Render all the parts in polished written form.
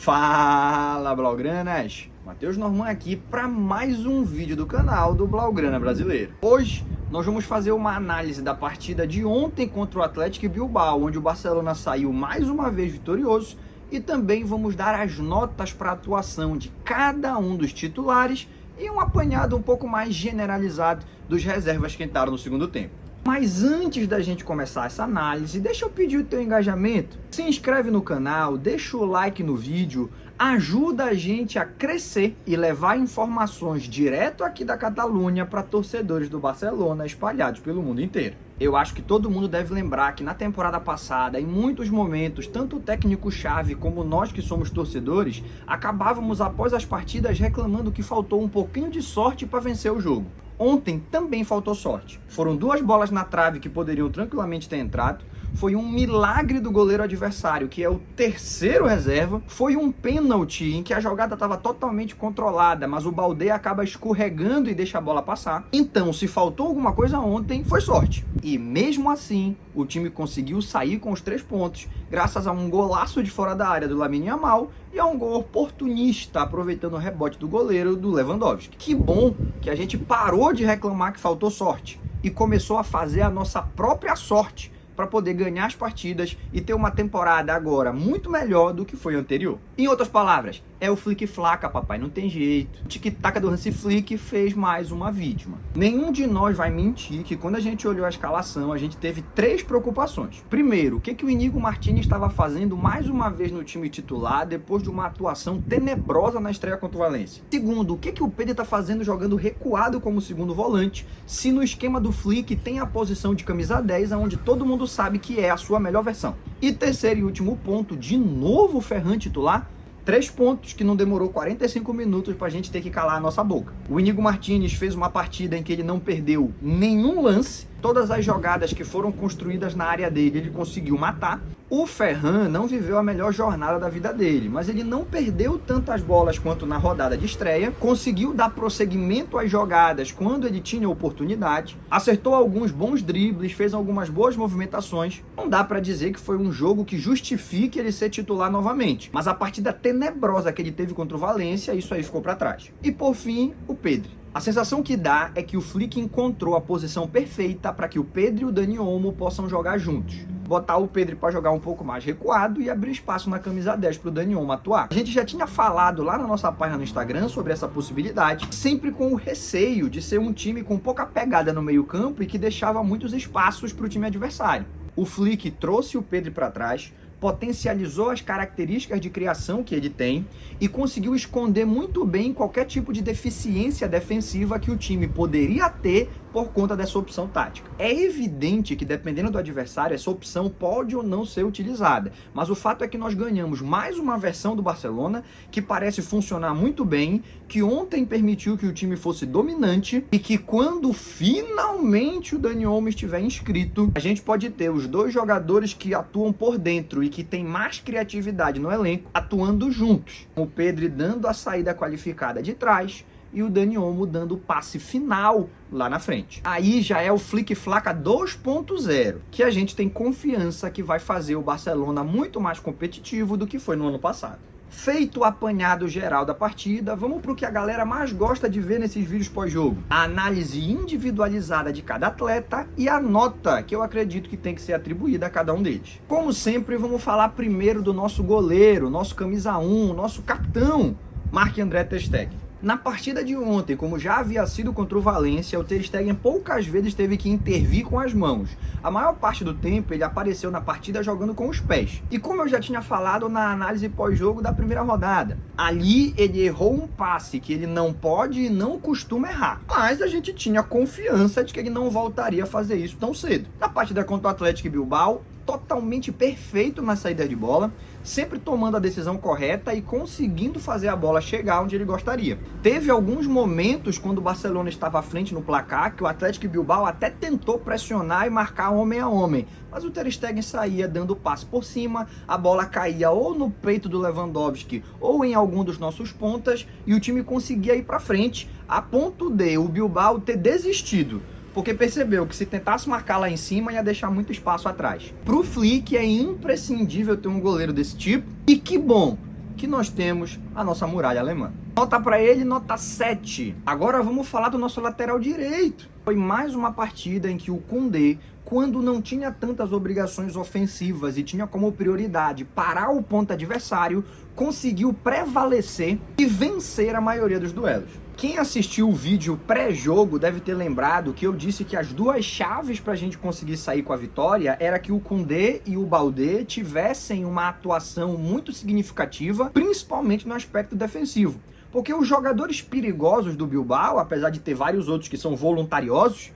Fala, Blaugranas! Matheus Norman aqui para mais um vídeo do canal do Blaugrana Brasileiro. Hoje nós vamos fazer uma análise da partida de ontem contra o Athletic Bilbao, onde o Barcelona saiu mais uma vez vitorioso, e também vamos dar as notas para a atuação de cada um dos titulares e um apanhado um pouco mais generalizado dos reservas que entraram no segundo tempo. Mas antes da gente começar essa análise, deixa eu pedir o teu engajamento. Se inscreve no canal, deixa o like no vídeo, ajuda a gente a crescer e levar informações direto aqui da Catalunha para torcedores do Barcelona espalhados pelo mundo inteiro. Eu acho que todo mundo deve lembrar que na temporada passada, em muitos momentos, tanto o técnico-chave como nós que somos torcedores, acabávamos após as partidas reclamando que faltou um pouquinho de sorte para vencer o jogo. Ontem também faltou sorte. Foram duas bolas na trave que poderiam tranquilamente ter entrado. Foi um milagre do goleiro adversário, que é o terceiro reserva. Foi um pênalti em que a jogada estava totalmente controlada, mas o Baldé acaba escorregando e deixa a bola passar. Então, se faltou alguma coisa ontem, foi sorte. E mesmo assim, o time conseguiu sair com os 3 pontos, graças a um golaço de fora da área do Lamine Yamal e a um gol oportunista, aproveitando o rebote do goleiro do Lewandowski. Que bom que a gente parou de reclamar que faltou sorte e começou a fazer a nossa própria sorte para poder ganhar as partidas e ter uma temporada agora muito melhor do que foi a anterior. Em outras palavras, é o flic-flaca, papai, não tem jeito. O tic-tac do Hansi Flick fez mais uma vítima. Nenhum de nós vai mentir que quando a gente olhou a escalação, a gente teve 3 preocupações. Primeiro, o que o Íñigo Martínez estava fazendo mais uma vez no time titular depois de uma atuação tenebrosa na estreia contra o Valência? Segundo, o que o Pedri está fazendo jogando recuado como segundo volante, se no esquema do Flick tem a posição de camisa 10, onde todo mundo sabe que é a sua melhor versão. E terceiro e último ponto, de novo o Ferran titular, 3 pontos que não demorou 45 minutos pra gente ter que calar a nossa boca. O Íñigo Martínez fez uma partida em que ele não perdeu nenhum lance, todas as jogadas que foram construídas na área dele ele conseguiu matar. O Ferran não viveu a melhor jornada da vida dele, mas ele não perdeu tantas bolas quanto na rodada de estreia, conseguiu dar prosseguimento às jogadas quando ele tinha oportunidade, acertou alguns bons dribles, fez algumas boas movimentações. Não dá pra dizer que foi um jogo que justifique ele ser titular novamente, mas a partida tenebrosa que ele teve contra o Valência, isso aí ficou pra trás. E por fim, o Pedri. A sensação que dá é que o Flick encontrou a posição perfeita para que o Pedri e o Dani Olmo possam jogar juntos. Botar o Pedri para jogar um pouco mais recuado e abrir espaço na camisa 10 para o Dani Olmo atuar. A gente já tinha falado lá na nossa página no Instagram sobre essa possibilidade, sempre com o receio de ser um time com pouca pegada no meio campo e que deixava muitos espaços para o time adversário. O Flick trouxe o Pedri para trás, potencializou as características de criação que ele tem e conseguiu esconder muito bem qualquer tipo de deficiência defensiva que o time poderia ter por conta dessa opção tática. É evidente que dependendo do adversário, essa opção pode ou não ser utilizada, mas o fato é que nós ganhamos mais uma versão do Barcelona que parece funcionar muito bem, que ontem permitiu que o time fosse dominante e que quando finalmente o Dani Olmo estiver inscrito, a gente pode ter os 2 jogadores que atuam por dentro e que tem mais criatividade no elenco atuando juntos. O Pedri dando a saída qualificada de trás e o Dani Olmo dando o passe final lá na frente. Aí já é o flic-flaca 2.0, que a gente tem confiança que vai fazer o Barcelona muito mais competitivo do que foi no ano passado. Feito o apanhado geral da partida, vamos para o que a galera mais gosta de ver nesses vídeos pós-jogo. A análise individualizada de cada atleta e a nota que eu acredito que tem que ser atribuída a cada um deles. Como sempre, vamos falar primeiro do nosso goleiro, nosso camisa 1, nosso capitão, Marc-André ter Stegen. Na partida de ontem, como já havia sido contra o Valência, o Ter Stegen poucas vezes teve que intervir com as mãos. A maior parte do tempo ele apareceu na partida jogando com os pés. E como eu já tinha falado na análise pós-jogo da primeira rodada, ali ele errou um passe que ele não pode e não costuma errar. Mas a gente tinha confiança de que ele não voltaria a fazer isso tão cedo. Na partida contra o Athletic Bilbao, totalmente perfeito na saída de bola, sempre tomando a decisão correta e conseguindo fazer a bola chegar onde ele gostaria. Teve alguns momentos quando o Barcelona estava à frente no placar que o Athletic Bilbao até tentou pressionar e marcar homem a homem, mas o Ter Stegen saía dando passe por cima, a bola caía ou no peito do Lewandowski ou em algum dos nossos pontas e o time conseguia ir para frente, a ponto de o Bilbao ter desistido, porque percebeu que se tentasse marcar lá em cima ia deixar muito espaço atrás. Pro Flick é imprescindível ter um goleiro desse tipo, e que bom que nós temos a nossa muralha alemã. Nota para ele, nota 7. Agora vamos falar do nosso lateral direito. Foi mais uma partida em que o Koundé, quando não tinha tantas obrigações ofensivas e tinha como prioridade parar o ponto adversário, conseguiu prevalecer e vencer a maioria dos duelos. Quem assistiu o vídeo pré-jogo deve ter lembrado que eu disse que as duas chaves para a gente conseguir sair com a vitória era que o Koundé e o Baldé tivessem uma atuação muito significativa, principalmente no aspecto defensivo. Porque os jogadores perigosos do Bilbao, apesar de ter vários outros que são voluntariosos,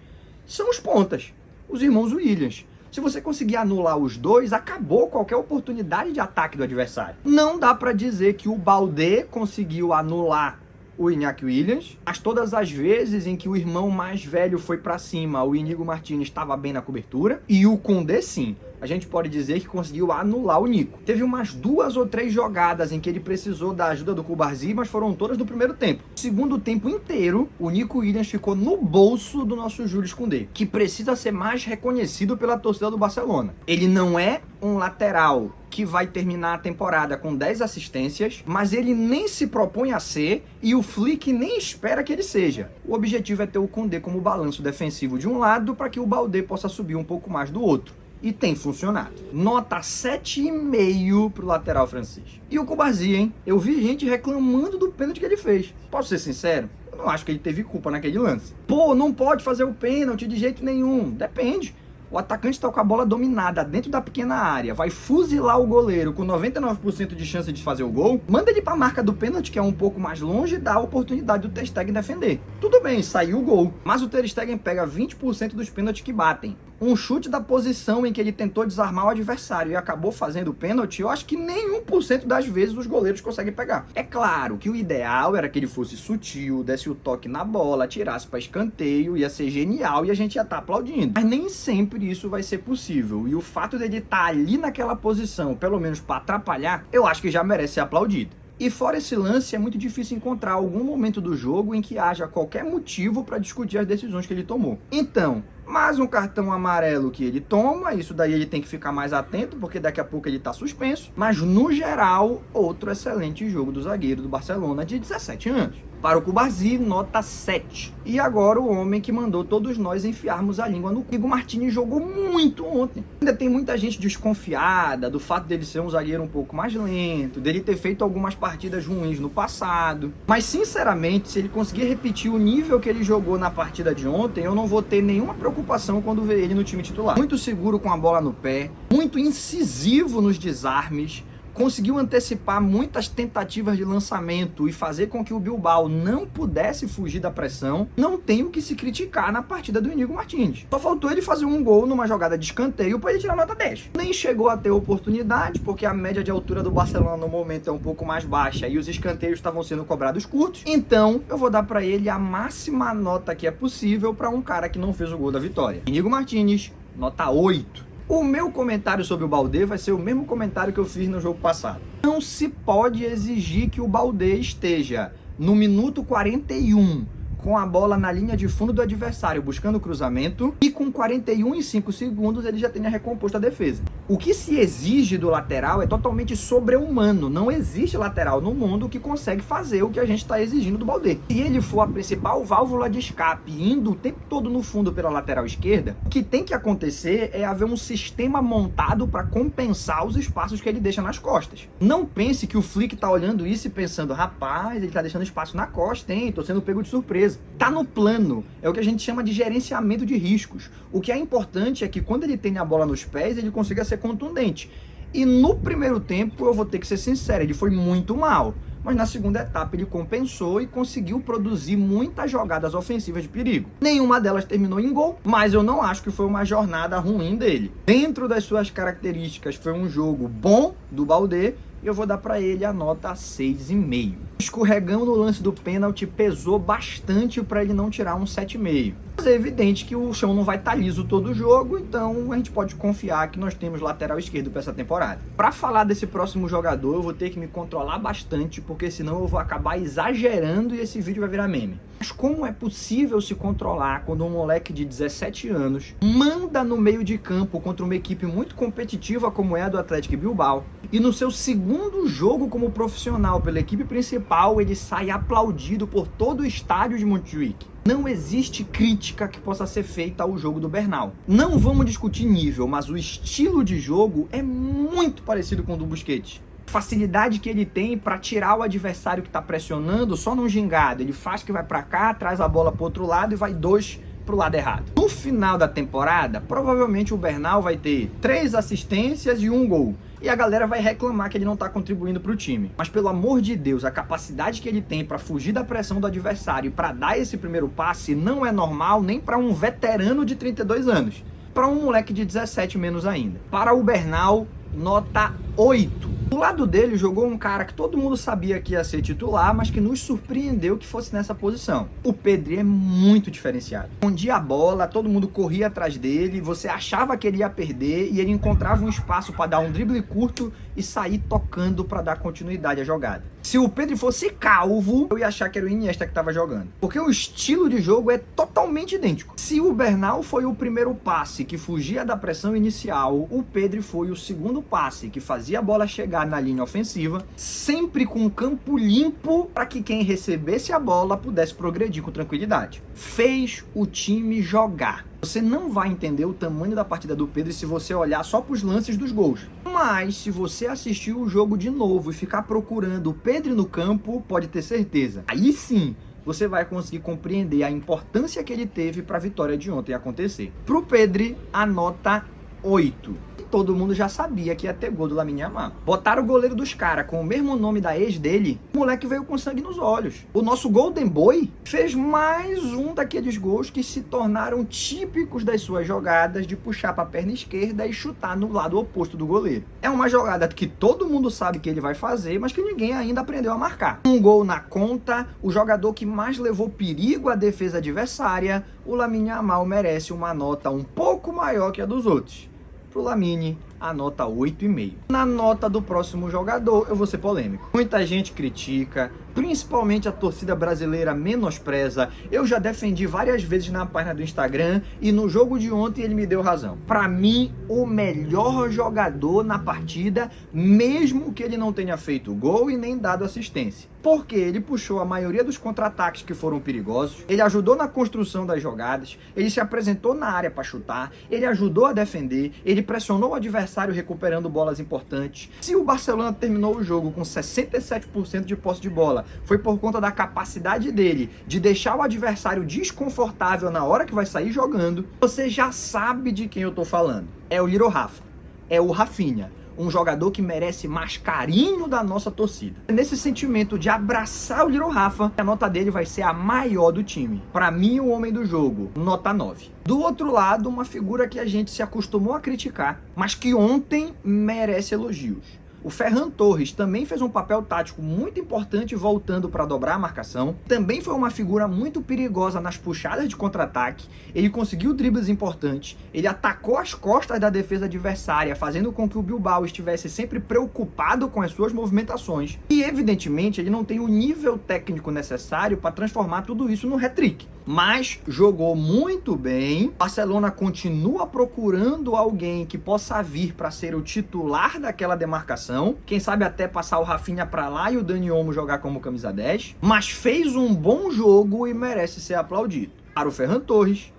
são os pontas, os irmãos Williams. Se você conseguir anular os dois, acabou qualquer oportunidade de ataque do adversário. Não dá para dizer que o Baldé conseguiu anular o Iñaki Williams, mas todas as vezes em que o irmão mais velho foi para cima, o Íñigo Martínez estava bem na cobertura, e o Koundé sim, a gente pode dizer que conseguiu anular o Nico. Teve umas 2 ou 3 jogadas em que ele precisou da ajuda do Cubarsí, mas foram todas do primeiro tempo. No segundo tempo inteiro, o Nico Williams ficou no bolso do nosso Jules Koundé, que precisa ser mais reconhecido pela torcida do Barcelona. Ele não é um lateral que vai terminar a temporada com 10 assistências, mas ele nem se propõe a ser e o Flick nem espera que ele seja. O objetivo é ter o Koundé como balanço defensivo de um lado para que o Baldé possa subir um pouco mais do outro. E tem funcionado. Nota 7,5 pro lateral francês. E o Cubarsí, hein? Eu vi gente reclamando do pênalti que ele fez. Posso ser sincero? Eu não acho que ele teve culpa naquele lance. Pô, não pode fazer o pênalti de jeito nenhum. Depende. O atacante está com a bola dominada dentro da pequena área, vai fuzilar o goleiro com 99% de chance de fazer o gol, manda ele para a marca do pênalti, que é um pouco mais longe, e dá a oportunidade do Ter Stegen defender. Tudo bem, saiu o gol, mas o Ter Stegen pega 20% dos pênaltis que batem. Um chute da posição em que ele tentou desarmar o adversário e acabou fazendo o pênalti, eu acho que nem 1% das vezes os goleiros conseguem pegar. É claro que o ideal era que ele fosse sutil, desse o toque na bola, tirasse para escanteio, ia ser genial e a gente ia estar aplaudindo. Mas nem sempre isso vai ser possível. E o fato dele estar ali naquela posição, pelo menos para atrapalhar, eu acho que já merece ser aplaudido. E fora esse lance, é muito difícil encontrar algum momento do jogo em que haja qualquer motivo para discutir as decisões que ele tomou. Então, mais um cartão amarelo que ele toma, isso daí ele tem que ficar mais atento, porque daqui a pouco ele está suspenso. Mas, no geral, outro excelente jogo do zagueiro do Barcelona de 17 anos. Para o Cubarsí, nota 7. E agora o homem que mandou todos nós enfiarmos a língua no Íñigo Martínez jogou muito ontem. Ainda tem muita gente desconfiada do fato dele ser um zagueiro um pouco mais lento, dele ter feito algumas partidas ruins no passado. Mas, sinceramente, se ele conseguir repetir o nível que ele jogou na partida de ontem, eu não vou ter nenhuma preocupação quando ver ele no time titular. Muito seguro com a bola no pé, muito incisivo nos desarmes, conseguiu antecipar muitas tentativas de lançamento e fazer com que o Bilbao não pudesse fugir da pressão. Não tem o que se criticar na partida do Íñigo Martínez. Só faltou ele fazer um gol numa jogada de escanteio para ele tirar nota 10. Nem chegou a ter oportunidade, porque a média de altura do Barcelona no momento é um pouco mais baixa e os escanteios estavam sendo cobrados curtos. Então, eu vou dar para ele a máxima nota que é possível para um cara que não fez o gol da vitória. Íñigo Martínez, nota 8. O meu comentário sobre o Baldé vai ser o mesmo comentário que eu fiz no jogo passado. Não se pode exigir que o Baldé esteja no minuto 41 com a bola na linha de fundo do adversário buscando o cruzamento e com 41 e 5 segundos ele já tenha recomposto a defesa. O que se exige do lateral é totalmente sobre-humano. Não existe lateral no mundo que consegue fazer o que a gente está exigindo do Baldé. Se ele for a principal válvula de escape, indo o tempo todo no fundo pela lateral esquerda, o que tem que acontecer é haver um sistema montado para compensar os espaços que ele deixa nas costas. Não pense que o Flick está olhando isso e pensando, rapaz, ele está deixando espaço na costa, hein? Tô sendo pego de surpresa. Tá no plano, é o que a gente chama de gerenciamento de riscos. O que é importante é que quando ele tem a bola nos pés, ele consiga ser contundente. E no primeiro tempo, eu vou ter que ser sincero, ele foi muito mal. Mas na segunda etapa ele compensou e conseguiu produzir muitas jogadas ofensivas de perigo. Nenhuma delas terminou em gol, mas eu não acho que foi uma jornada ruim dele. Dentro das suas características, foi um jogo bom do Baldé, e eu vou dar para ele a nota 6,5. Escorregão no lance do pênalti pesou bastante para ele não tirar um 7,5. Mas é evidente que o chão não vai estar liso todo o jogo, então a gente pode confiar que nós temos lateral esquerdo para essa temporada. Para falar desse próximo jogador, eu vou ter que me controlar bastante, porque senão eu vou acabar exagerando e esse vídeo vai virar meme. Mas como é possível se controlar quando um moleque de 17 anos manda no meio de campo contra uma equipe muito competitiva como é a do Athletic Bilbao, e no seu segundo jogo como profissional pela equipe principal ele sai aplaudido por todo o estádio de Montjuic? Não existe crítica que possa ser feita ao jogo do Bernal. Não vamos discutir nível, mas o estilo de jogo é muito parecido com o do Busquets. Facilidade que ele tem para tirar o adversário que está pressionando só num gingado. Ele faz que vai para cá, traz a bola para outro lado e vai 2 pro lado errado. No final da temporada, provavelmente o Bernal vai ter 3 assistências e 1 gol. E a galera vai reclamar que ele não está contribuindo para o time. Mas pelo amor de Deus, a capacidade que ele tem para fugir da pressão do adversário e para dar esse primeiro passe não é normal nem para um veterano de 32 anos. Para um moleque de 17 menos ainda. Para o Bernal, nota 8. Do lado dele jogou um cara que todo mundo sabia que ia ser titular, mas que nos surpreendeu que fosse nessa posição. O Pedri é muito diferenciado. Escondia a bola, todo mundo corria atrás dele, você achava que ele ia perder e ele encontrava um espaço para dar um drible curto e sair tocando para dar continuidade à jogada. Se o Pedri fosse calvo, eu ia achar que era o Iniesta que estava jogando. Porque o estilo de jogo é totalmente idêntico. Se o Bernal foi o primeiro passe que fugia da pressão inicial, o Pedri foi o segundo passe que fazia a bola chegar na linha ofensiva, sempre com o campo limpo para que quem recebesse a bola pudesse progredir com tranquilidade. Fez o time jogar. Você não vai entender o tamanho da partida do Pedri se você olhar só para os lances dos gols. Mas se você assistir o jogo de novo e ficar procurando o Pedri no campo, pode ter certeza. Aí sim, você vai conseguir compreender a importância que ele teve para a vitória de ontem acontecer. Pro Pedri, a nota 8. Todo mundo já sabia que ia ter gol do Lamine Yamal. Botaram o goleiro dos caras com o mesmo nome da ex dele, o moleque veio com sangue nos olhos. O nosso Golden Boy fez mais um daqueles gols que se tornaram típicos das suas jogadas de puxar para a perna esquerda e chutar no lado oposto do goleiro. É uma jogada que todo mundo sabe que ele vai fazer, mas que ninguém ainda aprendeu a marcar. Um gol na conta, o jogador que mais levou perigo à defesa adversária, o Lamine Yamal merece uma nota um pouco maior que a dos outros. Pro Lamine, a nota 8,5. Na nota do próximo jogador, eu vou ser polêmico. Muita gente critica, principalmente a torcida brasileira menospreza. Eu já defendi várias vezes na página do Instagram e no jogo de ontem ele me deu razão. Para mim, o melhor jogador na partida, mesmo que ele não tenha feito gol e nem dado assistência. Porque ele puxou a maioria dos contra-ataques que foram perigosos, ele ajudou na construção das jogadas, ele se apresentou na área para chutar, ele ajudou a defender, ele pressionou o adversário recuperando bolas importantes. Se o Barcelona terminou o jogo com 67% de posse de bola, foi por conta da capacidade dele de deixar o adversário desconfortável na hora que vai sair jogando. Você já sabe de quem eu tô falando. É o Little Rafa, é o Rafinha. Um jogador que merece mais carinho da nossa torcida. Nesse sentimento de abraçar o Little Rafa, a nota dele vai ser a maior do time. Para mim, o homem do jogo, nota 9. Do outro lado, uma figura que a gente se acostumou a criticar, mas que ontem merece elogios. O Ferran Torres também fez um papel tático muito importante voltando para dobrar a marcação. Também foi uma figura muito perigosa nas puxadas de contra-ataque. Ele conseguiu dribles importantes. Ele atacou as costas da defesa adversária, fazendo com que o Bilbao estivesse sempre preocupado com as suas movimentações. E, evidentemente, ele não tem o nível técnico necessário para transformar tudo isso no hat-trick. Mas jogou muito bem. Barcelona continua procurando alguém que possa vir para ser o titular daquela demarcação. Quem sabe até passar o Rafinha para lá e o Dani Olmo jogar como camisa 10. Mas fez um bom jogo e merece ser aplaudido. Para o Ferran Torres,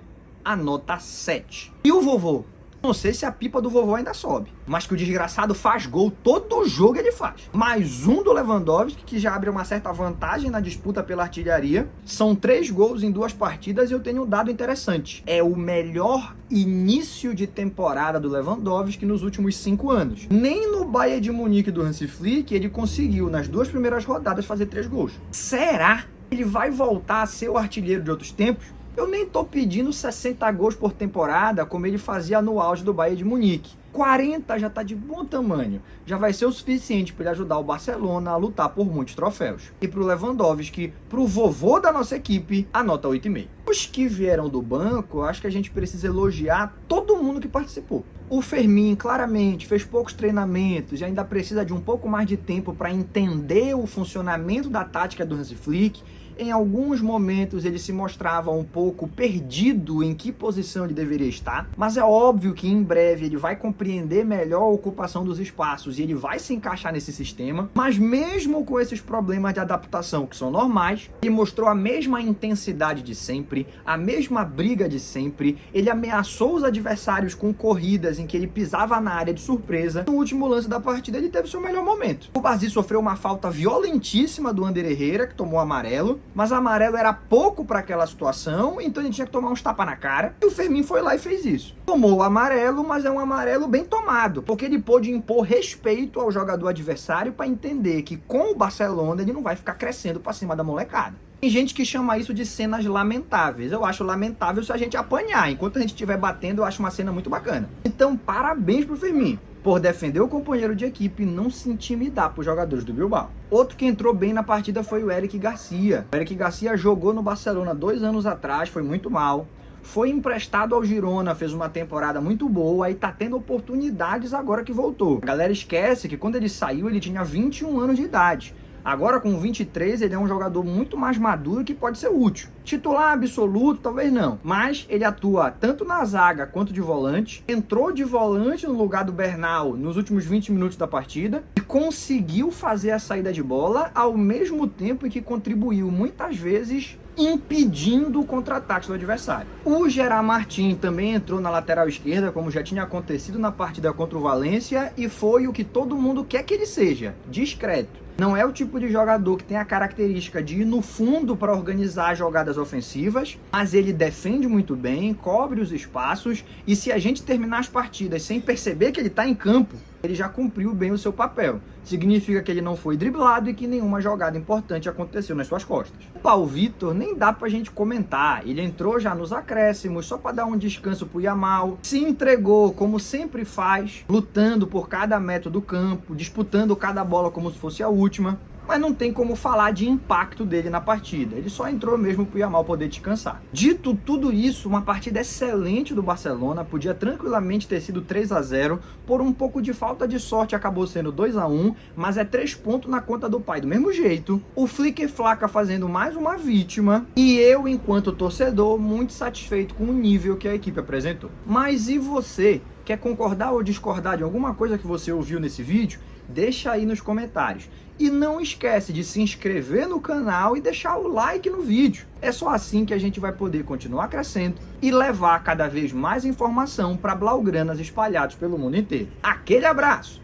a nota 7. E o vovô? Não sei se a pipa do vovô ainda sobe, mas que o desgraçado faz gol, todo jogo ele faz. Mais um do Lewandowski, que já abre uma certa vantagem na disputa pela artilharia. São 3 gols em 2 partidas e eu tenho um dado interessante. É o melhor início de temporada do Lewandowski nos últimos 5 anos. Nem no Bayern de Munique do Hansi Flick ele conseguiu, nas 2 primeiras rodadas, fazer 3 gols. Será que ele vai voltar a ser o artilheiro de outros tempos? Eu nem tô pedindo 60 gols por temporada como ele fazia no auge do Bayern de Munique. 40 já tá de bom tamanho. Já vai ser o suficiente para ele ajudar o Barcelona a lutar por muitos troféus. E pro Lewandowski, pro vovô da nossa equipe, a nota 8,5. Os que vieram do banco, eu acho que a gente precisa elogiar todo mundo que participou. O Fermin, claramente, fez poucos treinamentos e ainda precisa de um pouco mais de tempo para entender o funcionamento da tática do Hansi Flick. Em alguns momentos ele se mostrava um pouco perdido em que posição ele deveria estar, mas é óbvio que em breve ele vai compreender melhor a ocupação dos espaços e ele vai se encaixar nesse sistema. Mas mesmo com esses problemas de adaptação que são normais, ele mostrou a mesma intensidade de sempre, a mesma briga de sempre. Ele ameaçou os adversários com corridas em que ele pisava na área de surpresa. No último lance da partida ele teve seu melhor momento. O Basile sofreu uma falta violentíssima do Ander Herrera, que tomou amarelo, mas amarelo era pouco para aquela situação, então ele tinha que tomar uns tapas na cara. E o Fermin foi lá e fez isso. Tomou o amarelo, mas é um amarelo bem tomado, porque ele pôde impor respeito ao jogador adversário para entender que com o Barcelona ele não vai ficar crescendo para cima da molecada. Tem gente que chama isso de cenas lamentáveis. Eu acho lamentável se a gente apanhar. Enquanto a gente estiver batendo, eu acho uma cena muito bacana. Então, parabéns pro Fermin por defender o companheiro de equipe e não se intimidar por jogadores do Bilbao. Outro que entrou bem na partida foi o Eric Garcia. O Eric Garcia jogou no Barcelona 2 anos atrás, foi muito mal. Foi emprestado ao Girona, fez uma temporada muito boa e tá tendo oportunidades agora que voltou. A galera esquece que quando ele saiu ele tinha 21 anos de idade. Agora com 23 ele é um jogador muito mais maduro que pode ser útil. Titular absoluto, talvez não. Mas ele atua tanto na zaga quanto de volante. Entrou de volante no lugar do Bernal nos últimos 20 minutos da partida. E conseguiu fazer a saída de bola ao mesmo tempo em que contribuiu muitas vezes impedindo o contra-ataque do adversário. O Gerard Martin também entrou na lateral esquerda, como já tinha acontecido na partida contra o Valência, e foi o que todo mundo quer que ele seja, discreto. Não é o tipo de jogador que tem a característica de ir no fundo para organizar jogadas ofensivas, mas ele defende muito bem, cobre os espaços, e se a gente terminar as partidas sem perceber que ele está em campo, ele já cumpriu bem o seu papel. Significa que ele não foi driblado e que nenhuma jogada importante aconteceu nas suas costas. O Pau Vitor nem dá pra gente comentar. Ele entrou já nos acréscimos só para dar um descanso pro Yamal. Se entregou como sempre faz, lutando por cada metro do campo, disputando cada bola como se fosse a última. Mas não tem como falar de impacto dele na partida. Ele só entrou mesmo pro Yamal poder descansar. Dito tudo isso, uma partida excelente do Barcelona. Podia tranquilamente ter sido 3-0. Por um pouco de falta de sorte acabou sendo 2-1. Mas é 3 pontos na conta do pai do mesmo jeito. O Flick Flaca fazendo mais uma vítima. E eu, enquanto torcedor, muito satisfeito com o nível que a equipe apresentou. Mas e você? Quer concordar ou discordar de alguma coisa que você ouviu nesse vídeo? Deixa aí nos comentários. E não esquece de se inscrever no canal e deixar o like no vídeo. É só assim que a gente vai poder continuar crescendo e levar cada vez mais informação para blaugranas espalhados pelo mundo inteiro. Aquele abraço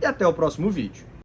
e até o próximo vídeo.